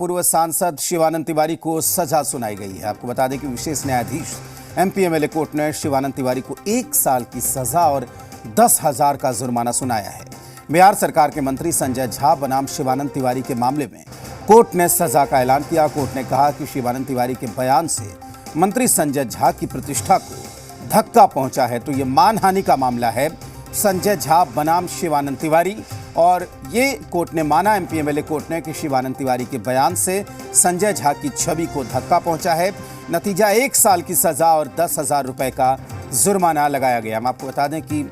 पूर्व सांसद शिवानंद तिवारी को सजा सुनाई गई है। आपको बता दें कि विशेष न्यायाधीश एमपी एमएलए कोर्ट ने शिवानंद तिवारी को 1 साल की सजा और 10,000 का जुर्माना सुनाया है। बिहार सरकार के मंत्री संजय झा बनाम शिवानंद तिवारी के मामले में कोर्ट ने सजा का ऐलान किया। कोर्ट ने कहा कि शिवानंद तिवारी के बयान से मंत्री संजय झा की प्रतिष्ठा को धक्का पहुंचा है, तो ये मानहानि का मामला है। संजय झा बनाम शिवानंद तिवारी, और ये कोर्ट ने माना, एमपी एमएलए कोर्ट ने, कि शिवानंद तिवारी के बयान से संजय झा की छवि को धक्का पहुंचा है। नतीजा 1 साल की सजा और 10,000 रुपए का जुर्माना लगाया गया। हम आपको बता दें कि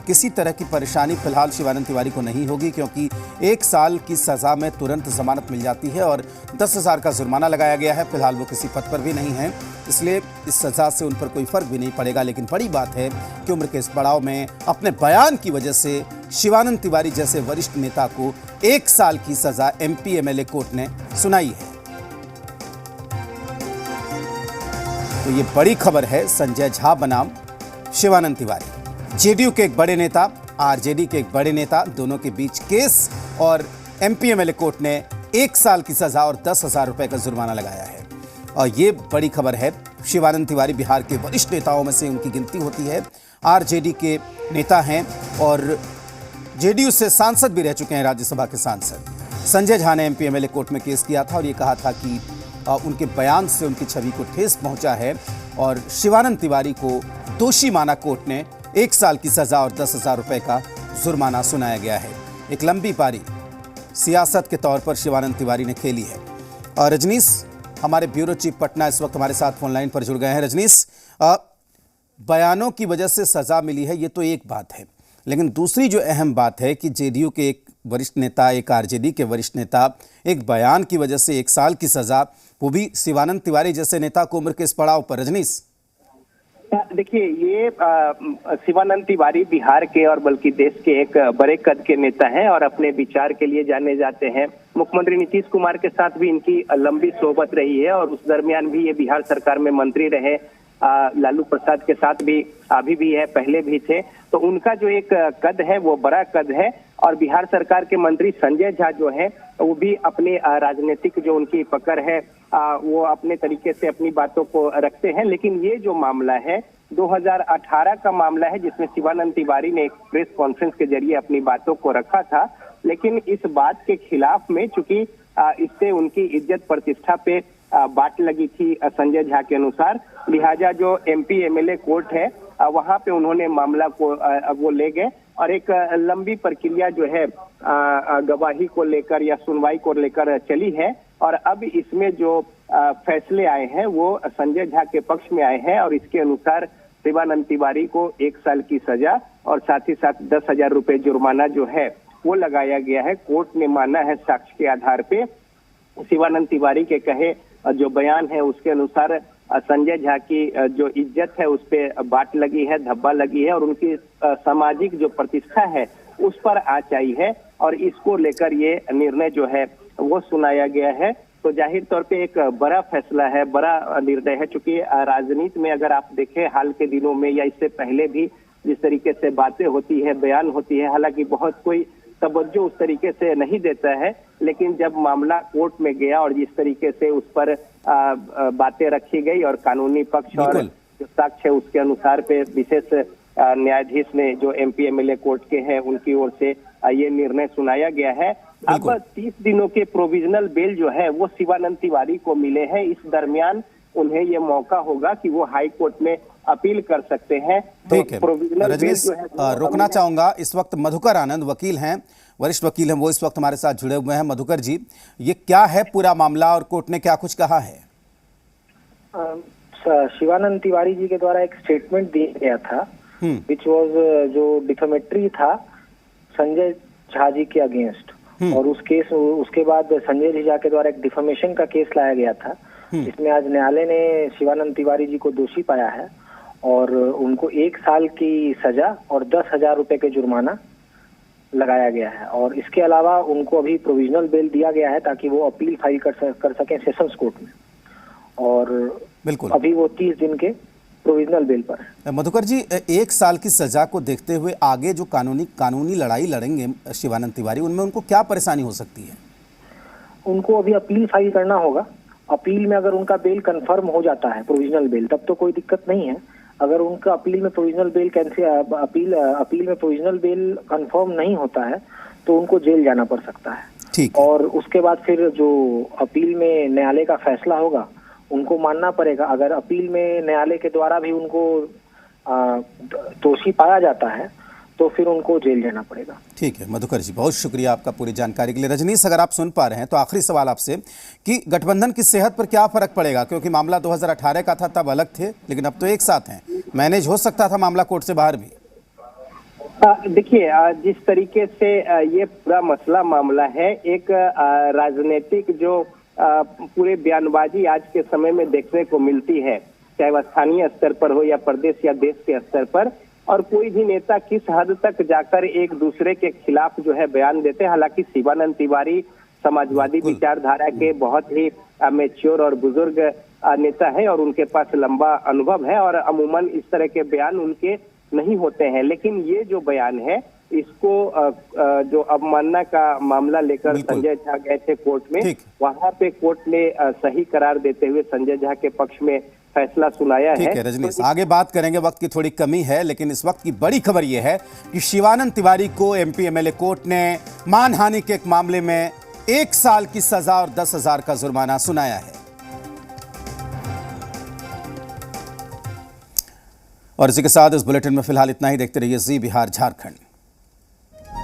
किसी तरह की परेशानी फिलहाल शिवानंद तिवारी को नहीं होगी, क्योंकि 1 साल की सजा में तुरंत जमानत मिल जाती है और 10,000 का जुर्माना लगाया गया है। फिलहाल वो किसी पद पर भी नहीं है, इसलिए इस सजा से उन पर कोई फर्क भी नहीं पड़ेगा। लेकिन बड़ी बात है कि उम्र के इस पड़ाव में अपने बयान की वजह से शिवानंद तिवारी जैसे वरिष्ठ नेता को 1 साल की सजा एमपी एमएलए कोर्ट ने सुनाई है। तो ये बड़ी खबर है संजय झा बनाम शिवानंद तिवारी। जेडीयू के एक बड़े नेता, आरजेडी के एक बड़े नेता, दोनों के बीच केस, और एमपी एमएलए कोर्ट ने 1 साल की सजा और 10,000 रुपए का जुर्माना लगाया है। और ये बड़ी खबर है। शिवानंद तिवारी बिहार के वरिष्ठ नेताओं में से उनकी गिनती होती है। आरजेडी के नेता हैं और जेडीयू से सांसद भी रह चुके हैं, राज्यसभा के सांसद। संजय झा ने एमपी एमएलए कोर्ट में केस किया था और ये कहा था कि उनके बयान से उनकी छवि को ठेस पहुंचा है, और शिवानंद तिवारी को दोषी माना कोर्ट ने 1 साल की सजा और 10,000 रुपए का जुर्माना सुनाया गया है। एक लंबी पारी सियासत के तौर पर शिवानंद तिवारी ने खेली है। और रजनीश, हमारे ब्यूरो चीफ पटना इस वक्त हमारे साथ फोन लाइन पर जुड़ गए हैं। रजनीश, बयानों की वजह से सजा मिली है, ये तो एक बात है, लेकिन दूसरी जो अहम बात है कि जेडीयू के एक वरिष्ठ नेता, एक आरजेडी के वरिष्ठ नेता, एक बयान की वजह से 1 साल की सजा, वो भी शिवानंद तिवारी जैसे नेता को उम्र के इस पड़ाव पर। रजनीश, देखिए, ये शिवानंद तिवारी बिहार के और बल्कि देश के एक बड़े कद के नेता हैं और अपने विचार के लिए जाने जाते हैं। मुख्यमंत्री नीतीश कुमार के साथ भी इनकी लंबी सोहबत रही है और उस दरमियान भी ये बिहार सरकार में मंत्री रहे। लालू प्रसाद के साथ भी अभी भी है, पहले भी थे। तो उनका जो एक कद है वो बड़ा कद है। और बिहार सरकार के मंत्री संजय झा जो है वो भी अपने राजनीतिक जो उनकी पकड़ है वो अपने तरीके से अपनी बातों को रखते हैं। लेकिन ये जो मामला है 2018 का मामला है, जिसमें शिवानंद तिवारी ने एक प्रेस कॉन्फ्रेंस के जरिए अपनी बातों को रखा था। लेकिन इस बात के खिलाफ में, चूंकि इससे उनकी इज्जत प्रतिष्ठा पे बात लगी थी संजय झा के अनुसार, लिहाजा जो एमपी एमएलए कोर्ट है वहां पे उन्होंने मामला को वो ले गए और एक लंबी प्रक्रिया जो है गवाही को लेकर या सुनवाई को लेकर चली है। और अब इसमें जो फैसले आए हैं वो संजय झा के पक्ष में आए हैं और इसके अनुसार शिवानंद तिवारी को 1 साल की सजा और साथ ही साथ 10,000 रुपए जुर्माना जो है वो लगाया गया है। कोर्ट ने माना है साक्ष्य के आधार पे शिवानंद तिवारी के कहे जो बयान है उसके अनुसार संजय झा की जो इज्जत है उस पे बात लगी है, धब्बा लगी है और उनकी सामाजिक जो प्रतिष्ठा है उस पर आँच आई है और इसको लेकर ये निर्णय जो है वो सुनाया गया है। तो जाहिर तौर पे एक बड़ा फैसला है, बड़ा निर्णय है। चूंकि राजनीति में अगर आप देखें हाल के दिनों में या इससे पहले भी जिस तरीके से बातें होती है, बयान होती है, हालांकि बहुत कोई तवज्जो उस तरीके से नहीं देता है, लेकिन जब मामला कोर्ट में गया और जिस तरीके से उस पर बातें रखी गई और कानूनी पक्ष और जो साक्ष्य है उसके अनुसार पे विशेष न्यायाधीश ने जो एमपी एमएलए कोर्ट के हैं उनकी ओर से ये निर्णय सुनाया गया है। अब 30 दिनों के प्रोविजनल बेल जो है वो शिवानंद तिवारी को मिले हैं। इस दरमियान उन्हें ये मौका होगा कि वो हाई कोर्ट में अपील कर सकते हैं। ठीक है रजनीश, रोकना चाहूंगा, इस वक्त मधुकर आनंद वकील हैं, वरिष्ठ वकील हैं, वो इस वक्त हमारे साथ जुड़े हुए हैं। मधुकर जी, ये क्या है पूरा मामला और कोर्ट ने क्या कुछ कहा है? शिवानंद तिवारी जी के द्वारा एक स्टेटमेंट दिया गया था विच वाज जो डिफेमेटरी था संजय झा जी के अगेंस्ट, और उसके बाद संजय झा के द्वारा एक डिफेमेशन का केस लाया गया था, जिसमें आज न्यायालय ने शिवानंद तिवारी जी को दोषी पाया है और उनको 1 साल की सजा और 10,000 रुपए के जुर्माना लगाया गया है। और इसके अलावा उनको अभी प्रोविजनल बेल दिया गया है ताकि वो अपील फाइल कर सकें सेशंस कोर्ट में, और बिल्कुल अभी वो 30 दिन के प्रोविजनल बेल पर है। मधुकर जी, 1 साल की सजा को देखते हुए आगे जो कानूनी लड़ाई लड़ेंगे शिवानंद तिवारी, उनमें उनको क्या परेशानी हो सकती है? उनको अभी अपील फाइल करना होगा। अपील में अगर उनका बेल कंफर्म हो जाता है, प्रोविजनल बेल, तब तो कोई दिक्कत नहीं है। अगर उनका अपील में प्रोविजनल बेल अपील में प्रोविजनल बेल कंफर्म नहीं होता है तो उनको जेल जाना पड़ सकता है। ठीक। और उसके बाद फिर जो अपील में न्यायालय का फैसला होगा उनको मानना पड़ेगा। अगर अपील में न्यायालय के द्वारा भी उनको दोषी पाया जाता है तो फिर उनको जेल जाना पड़ेगा। ठीक है मधुकर जी, बहुत शुक्रिया आपका पूरी जानकारी के लिए। रजनीश, अगर आप सुन पा रहे हैं तो आखिरी सवाल आपसे कि गठबंधन की सेहत पर क्या फर्क पड़ेगा, क्योंकि मामला 2018 का था, तब अलग थे, लेकिन अब तो एक साथ हैं, मैनेज हो सकता था मामला कोर्ट से बाहर भी। देखिए, जिस तरीके से ये पूरा मसला मामला है, एक राजनीतिक जो पूरे बयानबाजी आज के समय में देखने को मिलती है, चाहे वह स्थानीय स्तर पर हो या प्रदेश या देश के स्तर पर, और कोई भी नेता किस हद तक जाकर एक दूसरे के खिलाफ जो है बयान देते हैं। हालांकि शिवानंद तिवारी समाजवादी विचारधारा के बहुत ही मैच्योर और बुजुर्ग नेता है और उनके पास लंबा अनुभव है और अमूमन इस तरह के बयान उनके नहीं होते हैं। लेकिन ये जो बयान है, इसको जो अवमानना का मामला लेकर संजय झा गए थे कोर्ट में, वहां पे कोर्ट ने सही करार देते हुए संजय झा के पक्ष में फैसला सुनाया है। ठीक है रजनीश, आगे बात करेंगे, वक्त की थोड़ी कमी है, लेकिन इस वक्त की बड़ी खबर यह है कि शिवानंद तिवारी को एमपी एमएलए कोर्ट ने मानहानि के एक मामले में 1 साल की सजा और 10,000 का जुर्माना सुनाया है। और इसी के साथ इस बुलेटिन में फिलहाल इतना ही। देखते रहिए जी बिहार झारखंड।